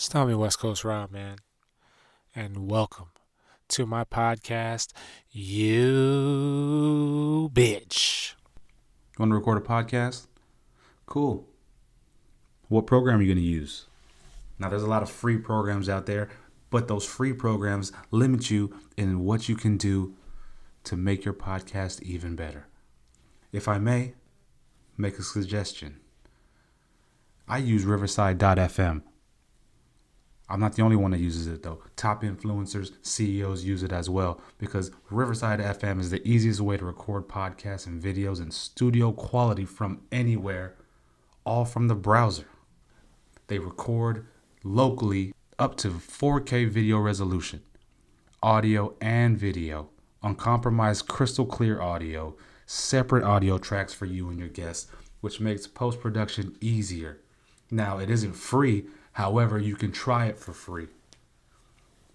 Just tell me West Coast Rob, man, and welcome to my podcast, You Bitch. Want to record a podcast? Cool. What program are you going to use? Now, there's a lot of free programs out there, but those free programs limit you in what you can do to make your podcast even better. If I may, make a suggestion. I use Riverside.fm. I'm not the only one that uses it, though. Top influencers, CEOs use it as well, because Riverside FM is the easiest way to record podcasts and videos in studio quality from anywhere, all from the browser. They record locally up to 4K video resolution, audio and video, uncompromised crystal clear audio, separate audio tracks for you and your guests, which makes post-production easier. Now, it isn't free. However, you can try it for free.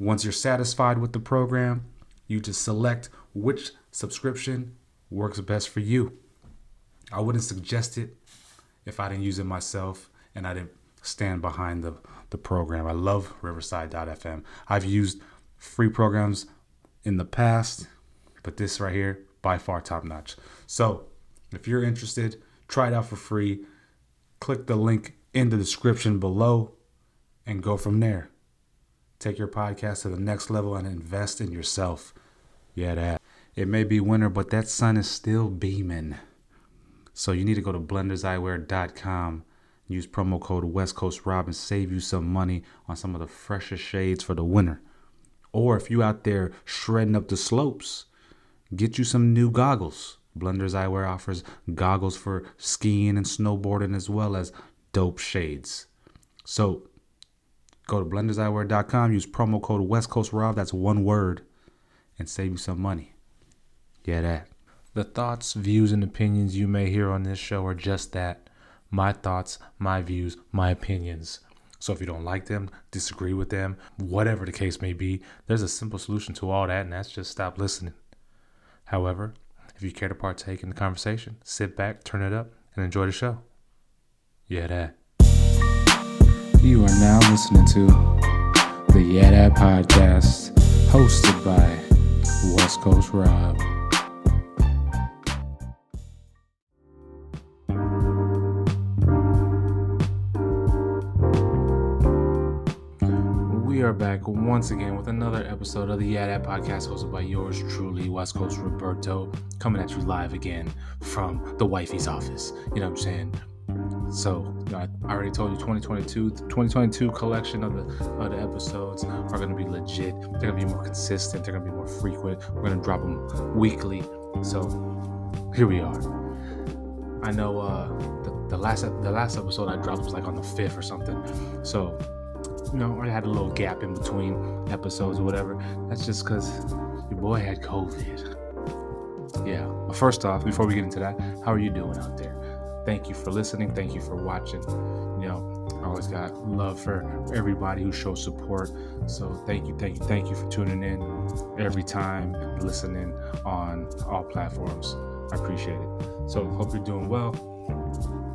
Once you're satisfied with the program, you just select which subscription works best for you. I wouldn't suggest it if I didn't use it myself and I didn't stand behind the program. I love Riverside.fm. I've used free programs in the past, but this right here, by far top notch. So if you're interested, try it out for free. Click the link in the description below and go from there. Take your podcast to the next level and invest in yourself. YeahDat. It may be winter, but that sun is still beaming. So you need to go to blenderseyewear.com. Use promo code WESTCOASTROB and save you some money on some of the freshest shades for the winter. Or if you out there shredding up the slopes, get you some new goggles. Blenders Eyewear offers goggles for skiing and snowboarding as well as dope shades. So go to blenderseyewear.com, use promo code WESTCOASTROB, that's one word, and save you some money. YeahDat. The thoughts, views, and opinions you may hear on this show are just that. My thoughts, my views, my opinions. So if you don't like them, disagree with them, whatever the case may be, there's a simple solution to all that, and that's just stop listening. However, if you care to partake in the conversation, sit back, turn it up, and enjoy the show. YeahDat. You are now listening to the YeahDat podcast, hosted by West Coast Rob. We are back once again with another episode of the YeahDat podcast, hosted by yours truly, West Coast Roberto, coming at you live again from the wifey's office. You know what I'm saying? So, I already told you 2022 collection of the episodes are going to be legit. They're going to be more consistent. They're going to be more frequent. We're going to drop them weekly. So, here we are. I know the last episode I dropped was like on the 5th or something. So, I had a little gap in between episodes or whatever. That's just because your boy had COVID. Yeah. But first off, before we get into that, how are you doing out there? Thank you for listening. Thank you for watching. I always got love for everybody who shows support. So thank you for tuning in every time, listening on all platforms. I appreciate it. So hope you're doing well.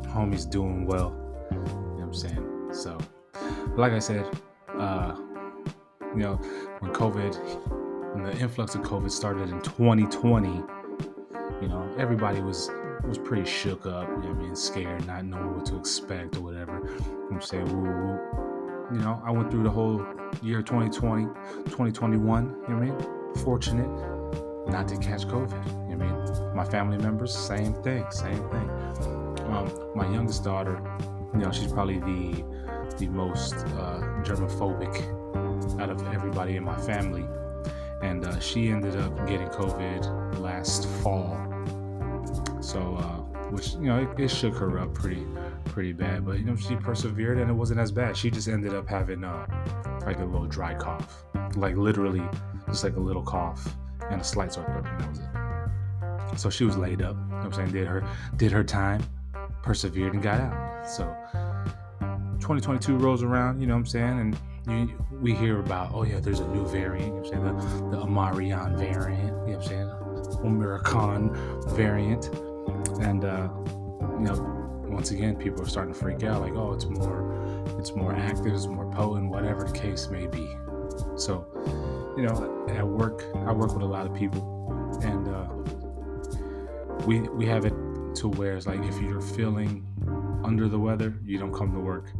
Homie's doing well. You know what I'm saying? So, like I said, when the influx of COVID started in 2020, everybody was pretty shook up, scared, not knowing what to expect or whatever. I'm saying, I went through the whole year 2020, 2021, fortunate not to catch COVID, my family members, same thing. My youngest daughter, she's probably the most germophobic out of everybody in my family, and she ended up getting COVID last fall. So, which, it shook her up pretty bad, but, she persevered and it wasn't as bad. She just ended up having, like a little dry cough, like literally just like a little cough and a slight sore throat, and that was it. So she was laid up, did her time, persevered and got out. So 2022 rolls around, and we hear about, there's a new variant, the Omarion variant, Omicron variant. And, once again, people are starting to freak out, like, it's more it's more active, it's more potent, whatever the case may be. So, at work, I work with a lot of people, and we have it to where it's like if you're feeling under the weather, you don't come to work.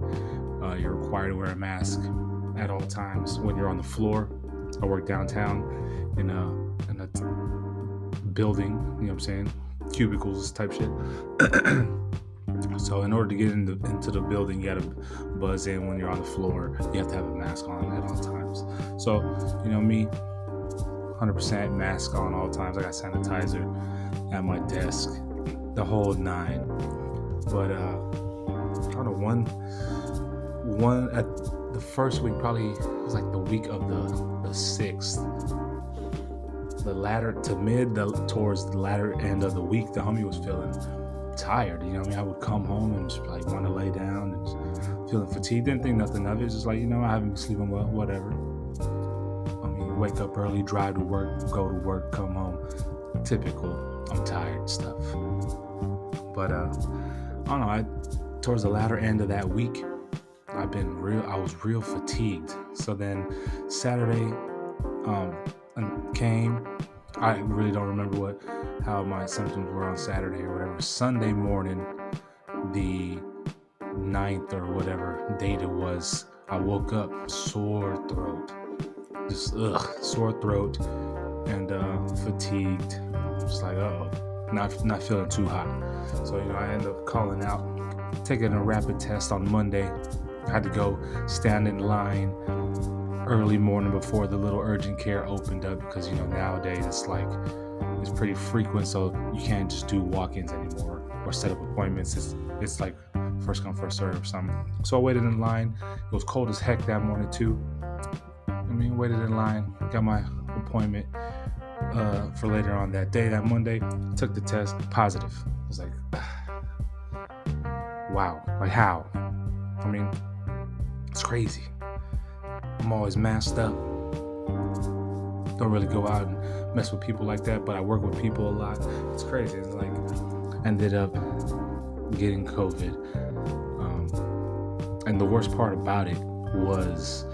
You're required to wear a mask at all times when you're on the floor. I work downtown in a building, you know what I'm saying, cubicles type shit. So in order to get into the building, you gotta buzz in. When you're on the floor, you have to have a mask on at all times. So, me, 100% mask on all times. I got sanitizer at my desk, the whole nine. But I don't know, one at the first week, probably it was like the week of the 6th, the latter to mid, towards the latter end of the week, the homie was feeling tired. I would come home and just like want to lay down and just feeling fatigued. Didn't think nothing of it. Just like, I haven't been sleeping well, whatever. Wake up early, drive to work, go to work, come home. Typical, I'm tired stuff. But I don't know, towards the latter end of that week, I was real fatigued. So then Saturday came. I really don't remember how my symptoms were on Saturday or whatever. Sunday morning, the 9th or whatever date it was, I woke up sore throat. Just sore throat and fatigued. Just like, not feeling too hot. So, I ended up calling out, taking a rapid test on Monday. I had to go stand in line early morning before the little urgent care opened up, because nowadays it's pretty frequent, so you can't just do walk-ins anymore or set up appointments. It's like first come first serve or something. So I waited in line. It was cold as heck that morning too. Waited in line, got my appointment for later on that day, that Monday. Took the test, positive. I was like, wow, like how? It's crazy. I'm always masked up. Don't really go out and mess with people like that, but I work with people a lot. It's crazy. It's like, ended up getting COVID. And the worst part about it was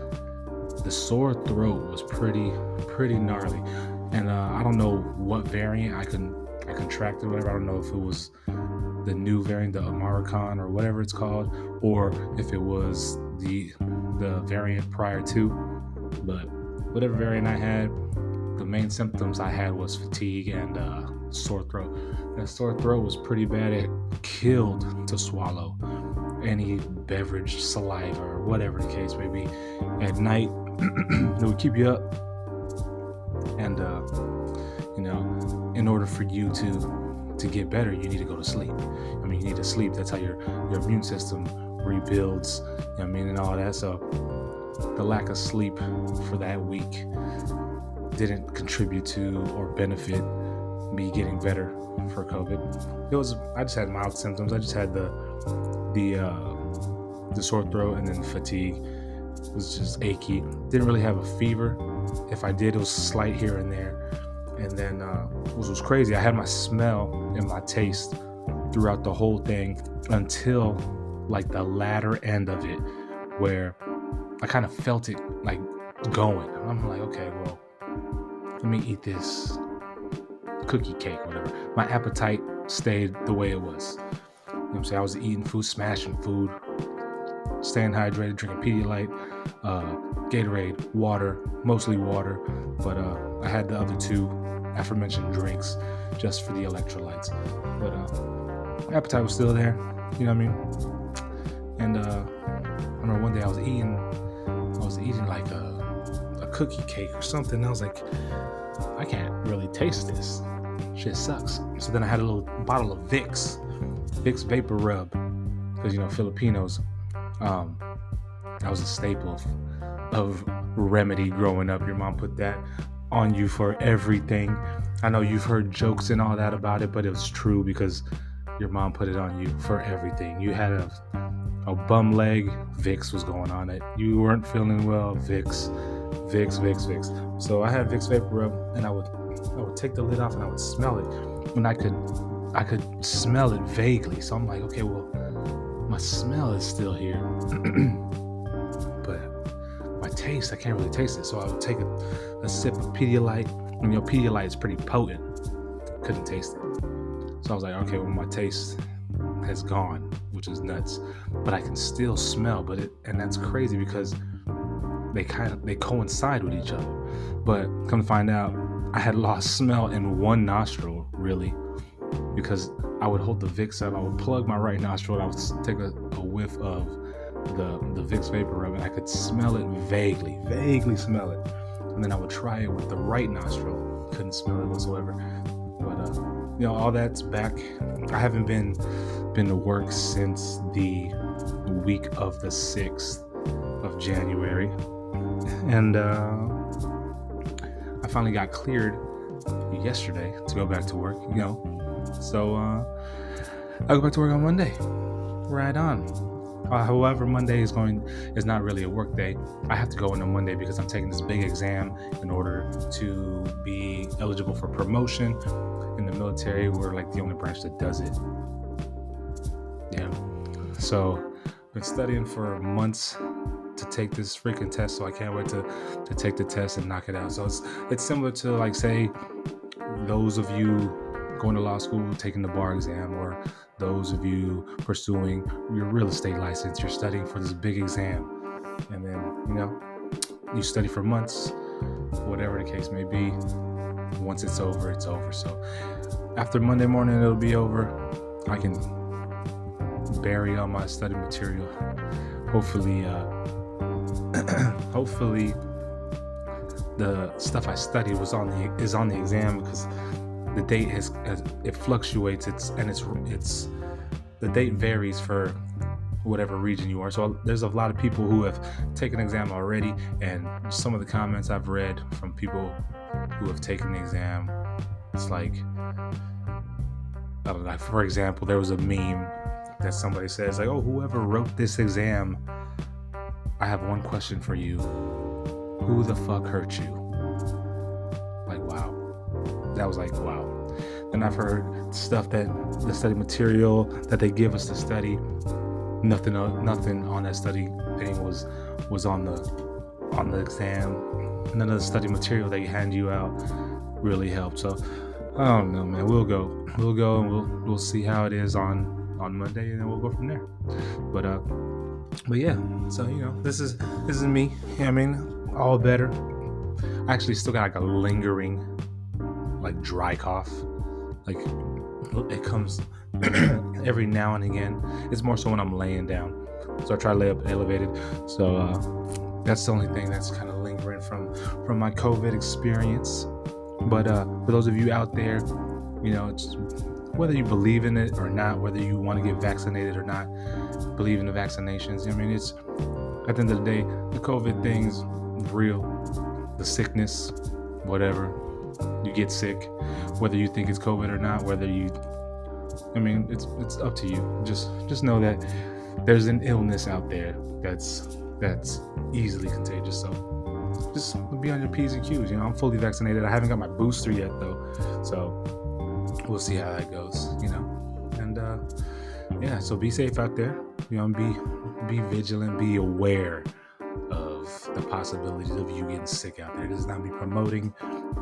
the sore throat was pretty gnarly. And I don't know what variant I contracted or whatever. I don't know if it was the new variant, the Omicron or whatever it's called, or if it was the variant prior to. But whatever variant I had, the main symptoms I had was fatigue and sore throat. That sore throat was pretty bad. It killed to swallow any beverage, saliva, or whatever the case may be. At night, it would keep you up. And in order for you to get better, you need to go to sleep. You need to sleep. That's how your immune system rebuilds, and all that. So the lack of sleep for that week didn't contribute to or benefit me getting better for COVID. I just had mild symptoms. I just had the sore throat, and then fatigue. It was just achy. Didn't really have a fever. If I did, it was slight here and there. And then which was crazy, I had my smell and my taste throughout the whole thing until like the latter end of it, where I kind of felt it like going. I'm like, okay, well, let me eat this cookie cake, whatever. My appetite stayed the way it was. You know what I'm saying? I was eating food, smashing food, staying hydrated, drinking Pedialyte, Gatorade, water, mostly water, but I had the other two aforementioned drinks just for the electrolytes. But appetite was still there, you know what I mean? And I remember one day I was eating like a cookie cake or something. And I was like, I can't really taste this. Shit sucks. So then I had a little bottle of Vicks Vapor Rub, because Filipinos, that was a staple of remedy growing up. Your mom put that on you for everything. I know you've heard jokes and all that about it, but it was true because your mom put it on you for everything. You had a bum leg, Vicks was going on it. You weren't feeling well, Vicks. So I had Vicks Vapor Rub, and I would take the lid off and I would smell it, and I could smell it vaguely. So I'm like, okay, well, my smell is still here, but my taste, I can't really taste it. So I would take a sip of Pedialyte. And Pedialyte is pretty potent. Couldn't taste it. So I was like, okay, well, my taste has gone, which is nuts. But I can still smell. And that's crazy because they coincide with each other. But come to find out, I had lost smell in one nostril, really, because I would hold the Vicks up. I would plug my right nostril. And I would take a whiff of the Vicks Vapor Rub, and I could smell it vaguely smell it. And then I would try it with the right nostril. Couldn't smell it whatsoever. But all that's back. I haven't been to work since the week of the 6th of January, and I finally got cleared yesterday to go back to work. So I'll go back to work on Monday. Right on. However, Monday is not really a work day. I have to go in on Monday because I'm taking this big exam in order to be eligible for promotion in the military. We're like the only branch that does it. Yeah. So I've been studying for months to take this freaking test, so I can't wait to take the test and knock it out. So it's similar to, like, say, those of you going to law school, taking the bar exam, or those of you pursuing your real estate license. You're studying for this big exam, and then you study for months, whatever the case may be. Once it's over, it's over. So after Monday morning, it'll be over. I can bury all my study material. Hopefully the stuff I studied is on the exam, because the date it fluctuates. The date varies for whatever region you are. So there's a lot of people who have taken an exam already, and some of the comments I've read from people who have taken the exam, it's like, I don't know. For example, there was a meme that somebody says, like, oh, whoever wrote this exam, I have one question for you. Who the fuck hurt you? Like, wow. That was like, wow. And I've heard stuff that the study material that they give us to study, nothing on that study thing was on the exam. None of the study material they hand you out really helped. So I don't know, man. We'll go and we'll see how it is on Monday, and then we'll go from there. But yeah. So this is me. I mean, all better. I actually still got like a lingering, like, dry cough. Like, it comes every now and again. It's more so when I'm laying down, so I try to lay up elevated. So that's the only thing that's kind of lingering from my COVID experience. But for those of you out there, it's, whether you believe in it or not, whether you want to get vaccinated or not, believe in the vaccinations. I mean, it's, at the end of the day, the COVID thing's real. The sickness, whatever, you get sick, whether you think it's COVID or not, it's up to you. Just know that there's an illness out there that's easily contagious. So just be on your P's and Q's. I'm fully vaccinated. I haven't got my booster yet though, so we'll see how that goes. And yeah, so be safe out there. Be vigilant, be aware of the possibilities of you getting sick out there. This is not me promoting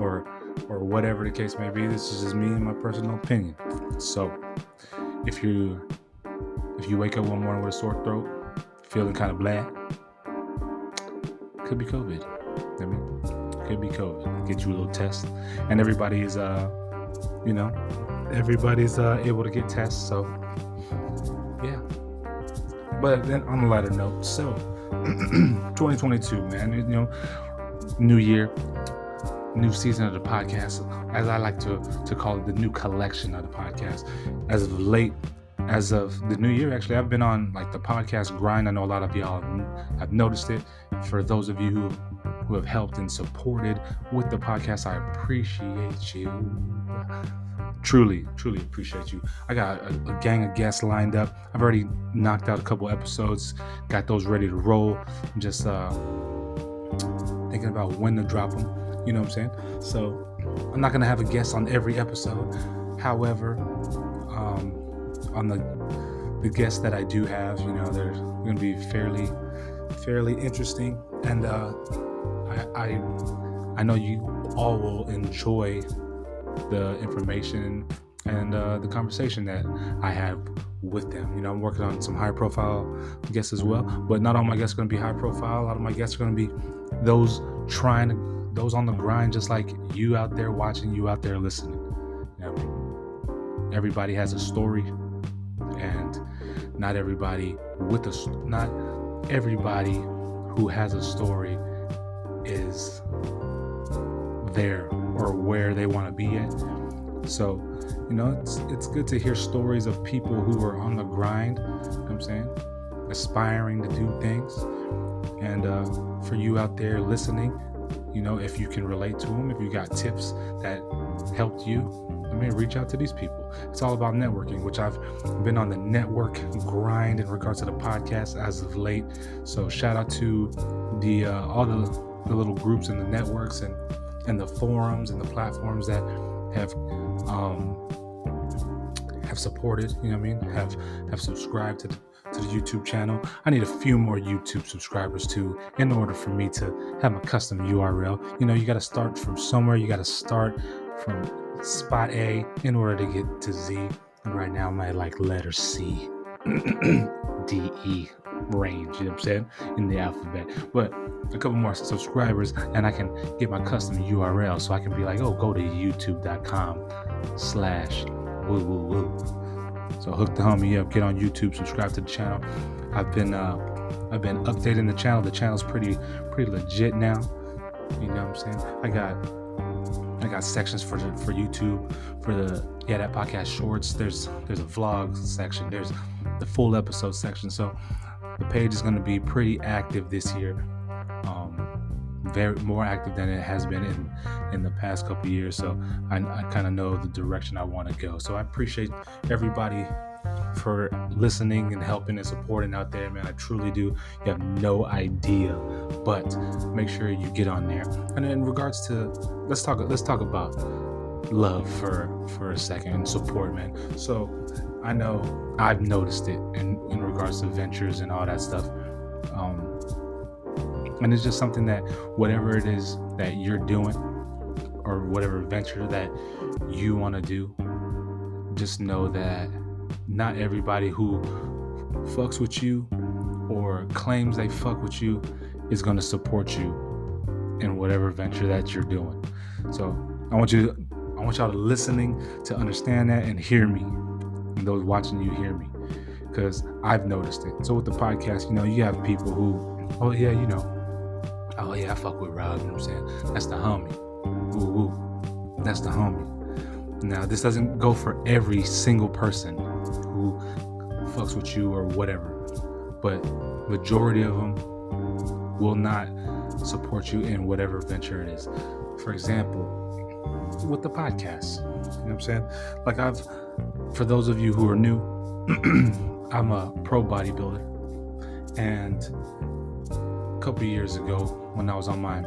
or whatever the case may be. This is just me and my personal opinion. So if you wake up one morning with a sore throat, feeling kind of blah, could be COVID. Could be COVID. Get you a little test, and everybody's able to get tests. So yeah. But then on a lighter note, so 2022, man, new year, new season of the podcast, as I like to call it, the new collection of the podcast. As of the new year, actually, I've been on like the podcast grind. I know a lot of y'all have noticed it. For those of you who have helped and supported with the podcast, I appreciate you. Truly appreciate you. I got a gang of guests lined up. I've already knocked out a couple episodes, got those ready to roll. I'm just thinking about when to drop them. You know what I'm saying? So I'm not gonna have a guest on every episode. However, on the guests that I do have, they're going to be fairly interesting, and I know you all will enjoy the information and the conversation that I have with them. I'm working on some high profile guests as well, but not all my guests are going to be high profile. A lot of my guests are going to be those on the grind, just like you out there watching, you out there listening. Everybody has a story, and not everybody who has a story is there or where they want to be at. So, it's good to hear stories of people who are on the grind, aspiring to do things. And for you out there listening, if you can relate to them, if you got tips that helped you, reach out to these people. It's all about networking, which I've been on the network grind in regards to the podcast as of late. So shout out to the all the little groups and the networks and the forums and the platforms that have supported, have subscribed to the YouTube channel. I need a few more YouTube subscribers too, in order for me to have a custom URL. You got to start from somewhere. You got to start from spot A in order to get to Z. And right now I'm at like letter C, D, E range, in the alphabet. But a couple more subscribers and I can get my custom URL, so I can be like, go to youtube.com/woo. So hook the homie up, get on YouTube, subscribe to the channel. I've been updating the channel. The channel's pretty legit now. I got sections for YouTube, for the YeahDat podcast shorts. There's a vlog section. There's the full episode section. So the page is going to be pretty active this year. Very more active than it has been in the past couple of years. So I kind of know the direction I want to go. So I appreciate everybody for listening and helping and supporting out there, man. I truly do. You have no idea, but make sure you get on there. And in regards to, let's talk about love for a second, and support, man. So I know I've noticed it in regards to ventures and all that stuff. And it's just something that whatever it is that you're doing, or whatever venture that you want to do, just know that not everybody who fucks with you or claims they fuck with you is going to support you in whatever venture that you're doing. So I want y'all to listening to understand that and hear me, and those watching you hear me, because I've noticed it. So with the podcast, you have people who, oh yeah, I fuck with Rob, that's the homie. Woo, that's the homie. Now, this doesn't go for every single person who fucks with you or whatever, but majority of them will not support you in whatever venture it is. For example, with the podcast, like for those of you who are new, I'm a pro bodybuilder, and a couple of years ago, when I was on my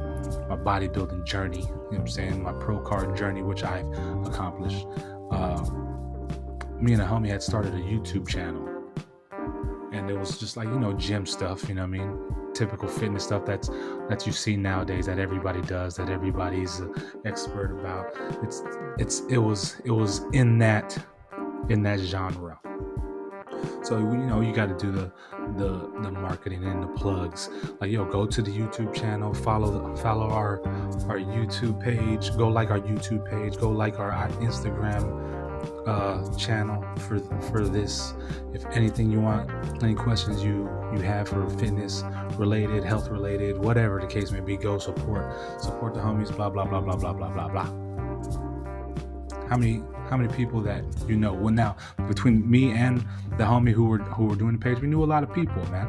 bodybuilding journey, my pro card journey, which I've accomplished, me and a homie had started a YouTube channel, and it was just like, gym stuff, typical fitness stuff that you see nowadays, that everybody does, that everybody's an expert about. It was in that genre. So you got to do the marketing and the plugs. Like, go to the YouTube channel, follow our YouTube page, go like our YouTube page, go like our Instagram channel for this. If anything you want, any questions you have for fitness related, health related, whatever the case may be, go support the homies. Blah blah blah blah blah blah blah blah. How many people that well, now between me and the homie who were doing the page, we knew a lot of people, man.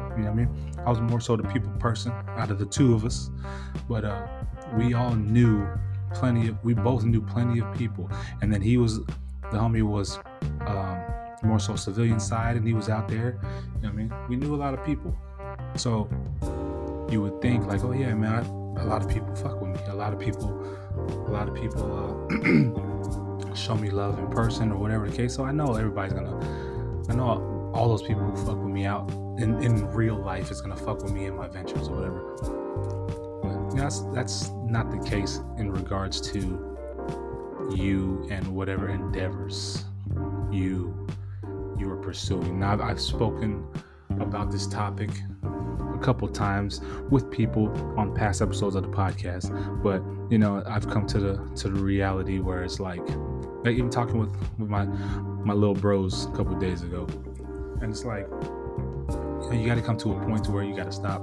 I was more so the people person out of the two of us, but we all knew we both knew plenty of people. And then the homie was more so civilian side, and he was out there, we knew a lot of people. So you would think like, oh yeah, man, a lot of people fuck with me, a lot of people show me love in person or whatever the case. So I know all those people who fuck with me out in real life is gonna fuck with me in my ventures or whatever. But that's not the case in regards to you and whatever endeavors you are pursuing. Now, I've spoken about this topic a couple times with people on past episodes of the podcast, but I've come to the reality where it's like even talking with my little bros a couple days ago, and it's like you got to come to a point to where you got to stop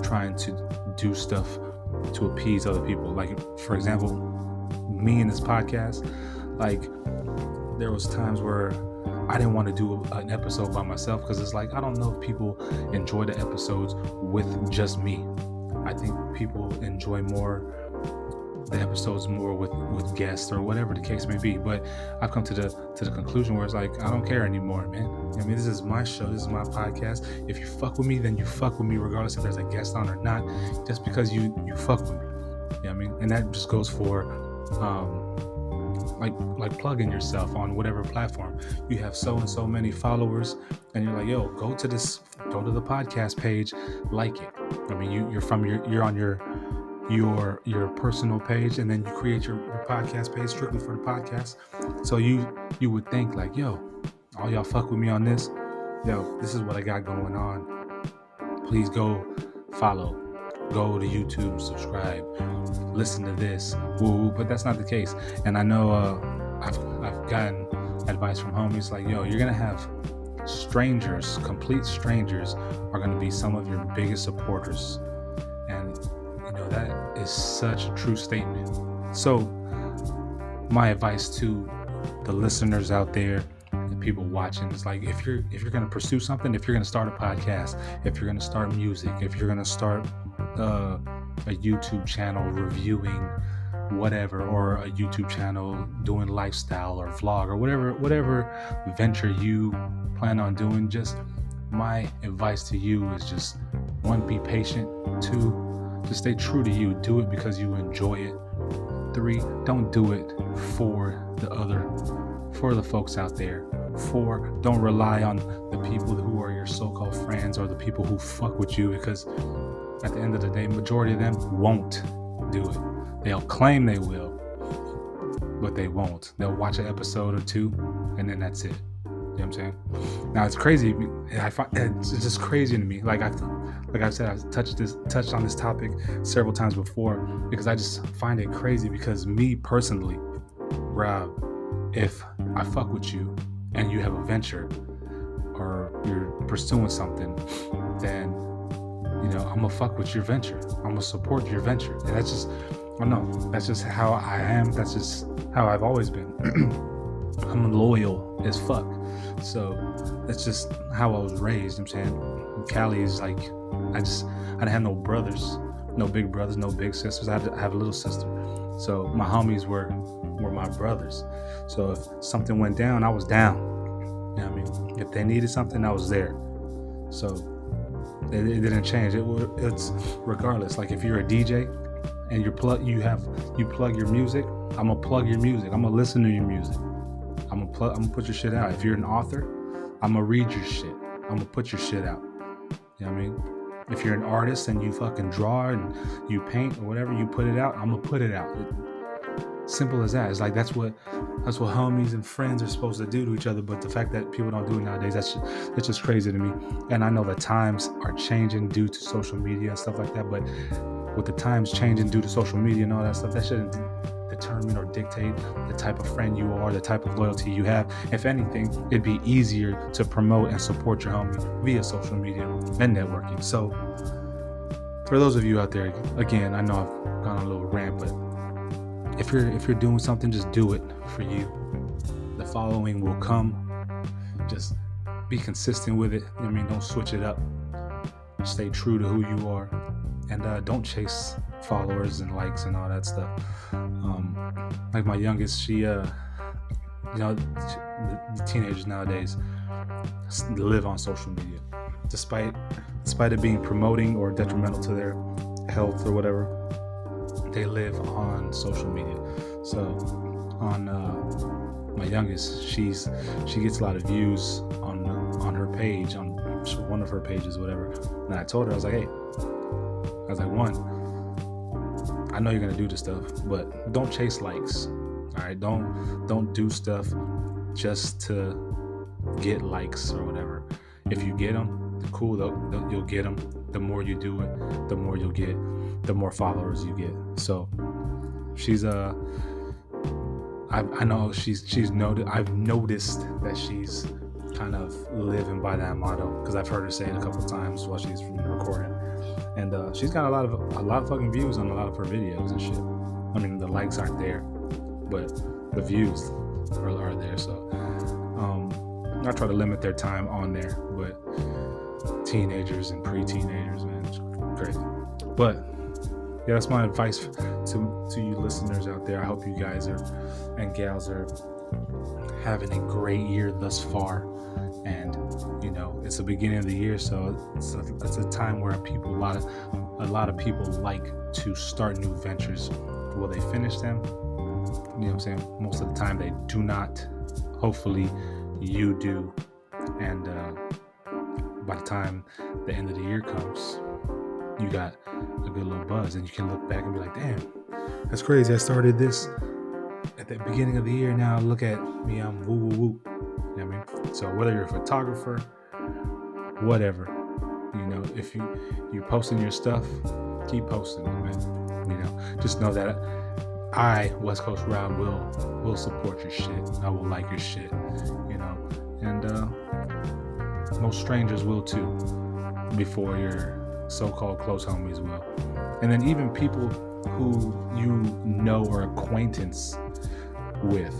trying to do stuff to appease other people. Like, for example, me in this podcast, like there was times where I didn't want to do an episode by myself because it's like I don't know if people enjoy the episodes with just me. I think people enjoy the episodes more with guests or whatever the case may be. But I've come to the conclusion where it's like I don't care anymore, man. I mean, this is my show, this is my podcast. If you fuck with me, then you fuck with me regardless if there's a guest on or not, just because you fuck with me. You know what I mean? And that just goes for like plugging yourself on whatever platform. You have so and so many followers, and you're like, yo, go to the podcast page, like it. I mean, you're on your personal page, and then you create your podcast page strictly for the podcast. So you would think like, yo, all y'all fuck with me on this. Yo, this is what I got going on. Please go follow. Go to YouTube, subscribe, listen to this. Woo, but that's not the case. And I know I've gotten advice from homies like, yo, you're gonna have strangers, complete strangers, are gonna be some of your biggest supporters. And that is such a true statement. So my advice to the listeners out there, the people watching, is like, if you're gonna pursue something, if you're gonna start a podcast, if you're gonna start music, if you're gonna start a YouTube channel reviewing whatever, or a YouTube channel doing lifestyle or vlog or whatever venture you plan on doing, just my advice to you is just, 1, be patient. 2, just stay true to you. Do it because you enjoy it. 3, don't do it for the folks out there. 4, don't rely on the people who are your so-called friends or the people who fuck with you, because at the end of the day, majority of them won't do it. They'll claim they will, but they won't. They'll watch an episode or 2, and then that's it. You know what I'm saying? Now, it's crazy. It's just crazy to me. Like I've said, I've touched on this topic several times before, because I just find it crazy. Because me personally, Rob, if I fuck with you and you have a venture or you're pursuing something, then I'm gonna fuck with your venture. I'm gonna support your venture. And that's just, I don't know, that's just how I am. That's just how I've always been. I'm loyal as fuck. So that's just how I was raised. You know what I'm saying? In Cali is like, I didn't have no brothers, no big brothers, no big sisters. I have a little sister. So my homies were my brothers. So if something went down, I was down. You know what I mean? If they needed something, I was there. So it didn't change. It's regardless. Like if you're a DJ and you plug your music, I'm gonna plug your music. I'm gonna listen to your music. I'm gonna put your shit out. If you're an author, I'm gonna read your shit. I'm gonna put your shit out. You know what I mean? If you're an artist and you fucking draw and you paint or whatever, you put it out, I'm gonna put it out. Simple as that. It's like that's what homies and friends are supposed to do to each other. But the fact that people don't do it nowadays, that's just crazy to me. And I know the times are changing due to social media and stuff like that. But with the times changing due to social media and all that stuff, that shouldn't determine or dictate the type of friend you are, the type of loyalty you have. If anything, it'd be easier to promote and support your homie via social media and networking. So for those of you out there, again, I know I've gone on a little rant, but if you're doing something, just do it for you. The following will come. Just be consistent with it. I mean, don't switch it up. Stay true to who you are, and don't chase followers and likes and all that stuff. Like my youngest, she, the teenagers nowadays live on social media, despite it being promoting or detrimental to their health or whatever. They live on social media. So on my youngest, she gets a lot of views on her her page, on one of her pages, whatever. And I told her, I was like, hey, one, I know you're gonna do this stuff, but don't chase likes. All right, don't do stuff just to get likes or whatever. If you get them, cool. You'll get them. The more you do it, the more you'll get. The more followers you get. So she's I know she's noted. I've noticed that she's kind of living by that motto, because I've heard her say it a couple times while she's recording, and she's got a lot of fucking views on a lot of her videos and shit. I mean, the likes aren't there, but the views are there. So I try to limit their time on there, but teenagers and pre-teenagers, man, it's crazy. But yeah, that's my advice to you listeners out there. I hope you guys and gals are having a great year thus far. And you know, it's the beginning of the year, so it's a time where a lot of people like to start new ventures. Will they finish them? You know what I'm saying? Most of the time they do not. Hopefully you do. And by the time the end of the year comes, you got a good little buzz, and you can look back and be like, damn, that's crazy. I started this at the beginning of the year. Now look at me, I'm woo woo woo. You know what I mean? So whether you're a photographer, whatever, you know, if you're posting your stuff, keep posting it, man. You know, just know that I, West Coast Rob, will support your shit. I will like your shit, you know, and most strangers will too, before your so-called close homies will. And then even people who you know or acquaintance with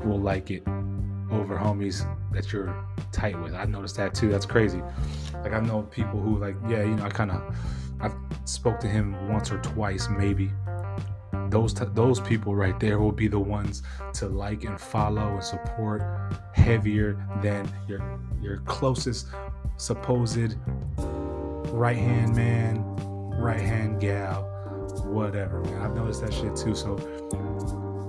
will like it over homies that you're tight with. I noticed that too. That's crazy. Like, I know people who, like, yeah, you know, I've spoke to him once or twice maybe. Those people right there will be the ones to like and follow and support heavier than your closest supposed right-hand man, right-hand gal, whatever, man. I've noticed that shit too. So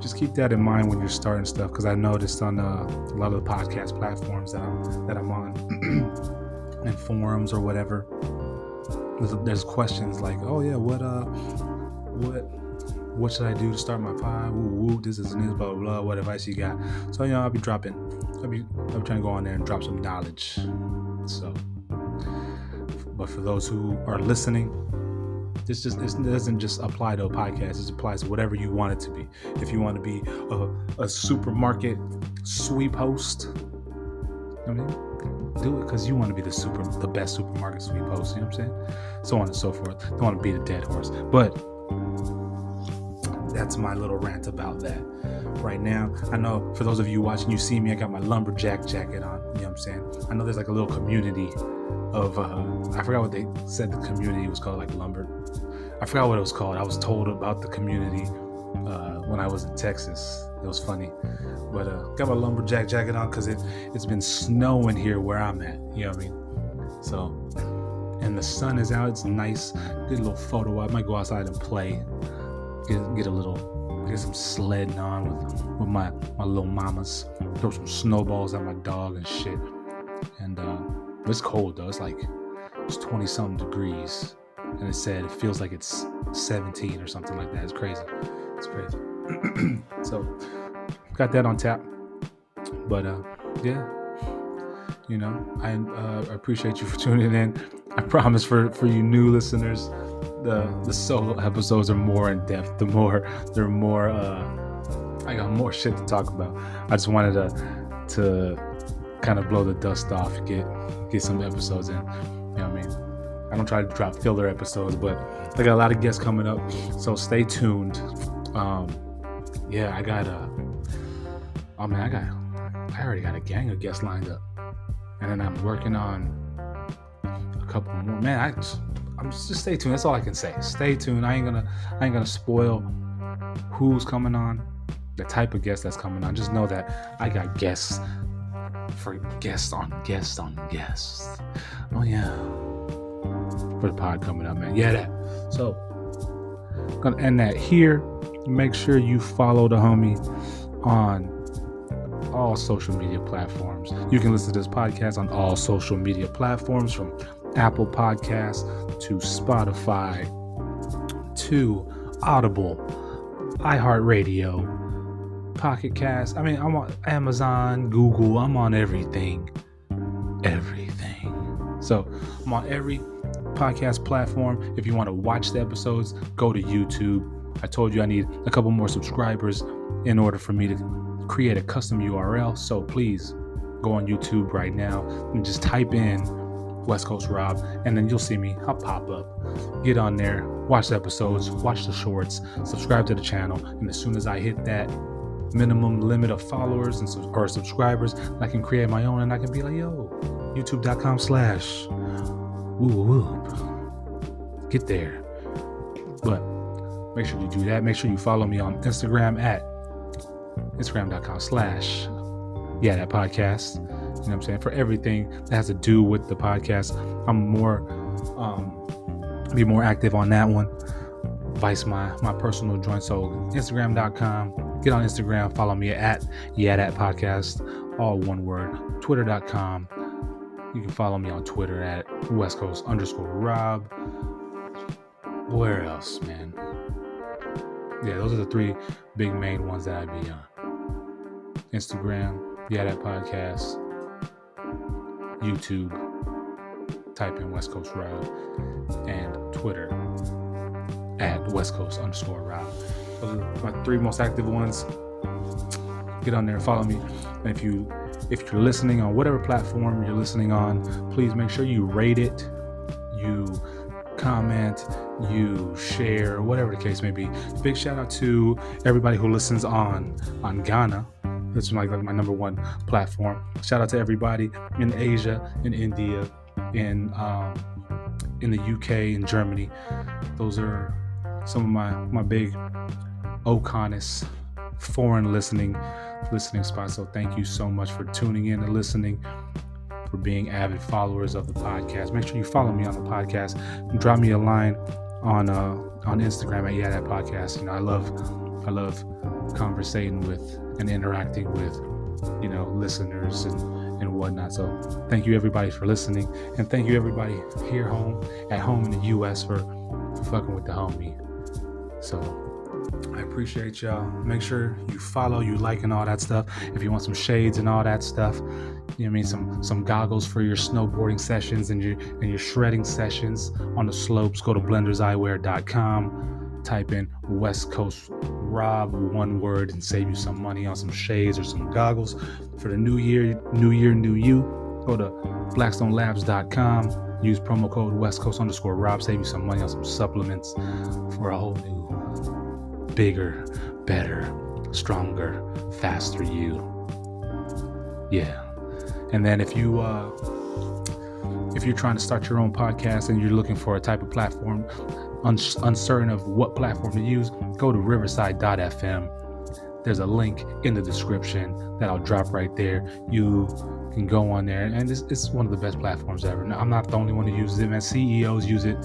just keep that in mind when you're starting stuff, because I noticed on a lot of the podcast platforms that I'm on and forums or whatever, there's questions like, oh yeah, what should I do to start my pod? Woo, this is blah blah blah. What advice you got? So, you know, I'll be trying to go on there and drop some knowledge. So, but for those who are listening, this doesn't just apply to a podcast. This applies to whatever you want it to be. If you want to be a supermarket sweep host, I mean, do it because you want to be the best supermarket sweep host. You know what I'm saying? So on and so forth. Don't want to beat a dead horse, but that's my little rant about that. Right now, I know for those of you watching, you see me, I got my lumberjack jacket on. You know what I'm saying? I know there's like a little community of I forgot what they said the community was called, like lumber. I forgot what it was called. I was told about the community when I was in Texas. It was funny. But got my lumberjack jacket on because it's been snowing here where I'm at. You know what I mean? So, and the sun is out. It's nice. Good little photo. I might go outside and play. Get some sledding on with my little mamas. Throw some snowballs at my dog and shit. And it's cold though. It's 20 something degrees, and it said it feels like it's 17 or something like that. It's crazy. So got that on tap. But yeah, you know, I appreciate you for tuning in. I promise for you new listeners, the solo episodes are more in depth. They're more I got more shit to talk about. I just wanted to kind of blow the dust off, get some episodes in. You know what I mean? I don't try to drop filler episodes, but I got a lot of guests coming up, so stay tuned. Yeah, I already got a gang of guests lined up, and then I'm working on a couple more. Man, I'm just stay tuned. That's all I can say. Stay tuned. I ain't gonna spoil who's coming on, the type of guest that's coming on. Just know that I got guests for guests on guests on guests. Oh yeah, for the pod coming up, man. YeahDat. So gonna end that here. Make sure you follow the homie on all social media platforms. You can listen to this podcast on all social media platforms, from Apple Podcasts to Spotify to Audible, iHeartRadio, Pocket Cast. I mean, I'm on Amazon, Google. I'm on everything. So I'm on every podcast platform. If you want to watch the episodes, go to YouTube. I told you I need a couple more subscribers in order for me to create a custom URL. So please go on YouTube right now and just type in West Coast Rob, and then you'll see me. I'll pop up. Get on there, watch the episodes, watch the shorts, subscribe to the channel, and as soon as I hit that minimum limit of followers or subscribers, I can create my own, and I can be like, yo, youtube.com/whoop. Get there. But make sure you do that. Make sure you follow me on Instagram at instagram.com/YeahDat podcast. You know what I'm saying? For everything that has to do with the podcast, I'm be more active on that one. Vice my personal joint. So Instagram.com. Get on Instagram. Follow me at YeahDat podcast. All one word. Twitter.com. You can follow me on Twitter at WESTCOAST_ROB. Where else, man? Yeah, those are the three big main ones that I be on. Instagram, YeahDat podcast. YouTube, type in West Coast Rob, and Twitter at WestCoast_Rob. Those are my three most active ones. Get on there and follow me. And if you're listening on whatever platform you're listening on, please make sure you rate it, you comment, you share, whatever the case may be. Big shout out to everybody who listens on Ghana. That's like my number one platform. Shout out to everybody in Asia, in India, in the UK, in Germany. Those are some of my big OCONUS foreign listening spots. So thank you so much for tuning in and listening, for being avid followers of the podcast. Make sure you follow me on the podcast. Drop me a line on Instagram at YeahDat podcast. You know, I love conversating with and interacting with, you know, listeners and whatnot. So thank you everybody for listening, and thank you everybody here at home in the US for fucking with the homie. So I appreciate y'all. Make sure you follow, you like, and all that stuff. If you want some shades and all that stuff, you know what I mean, some goggles for your snowboarding sessions and your shredding sessions on the slopes, go to blenderseyewear.com. Type in West Coast Rob, one word, and save you some money on some shades or some goggles for the new year, new you. Go to blackstonelabs.com. Use promo code WestCoast_Rob. Save you some money on some supplements for a whole new, bigger, better, stronger, faster you. Yeah. And then if you're trying to start your own podcast and you're looking for a type of platform, uncertain of what platform to use, go to riverside.fm. There's a link in the description that I'll drop right there. You can go on there, and it's one of the best platforms ever. Now, I'm not the only one who uses it, man. CEOs use it,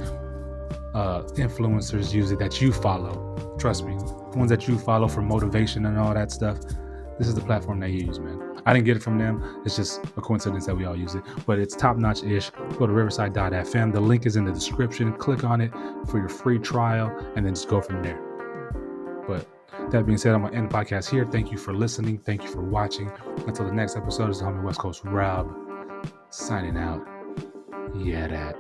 influencers use it that you follow. Trust me, the ones that you follow for motivation and all that stuff. This is the platform they use, man. I didn't get it from them. It's just a coincidence that we all use it, but it's top-notch-ish. Go to riverside.fm. The link is in the description. Click on it for your free trial, and then just go from there. But that being said, I'm going to end the podcast here. Thank you for listening. Thank you for watching. Until the next episode, is the homie West Coast Rob signing out. YeahDat.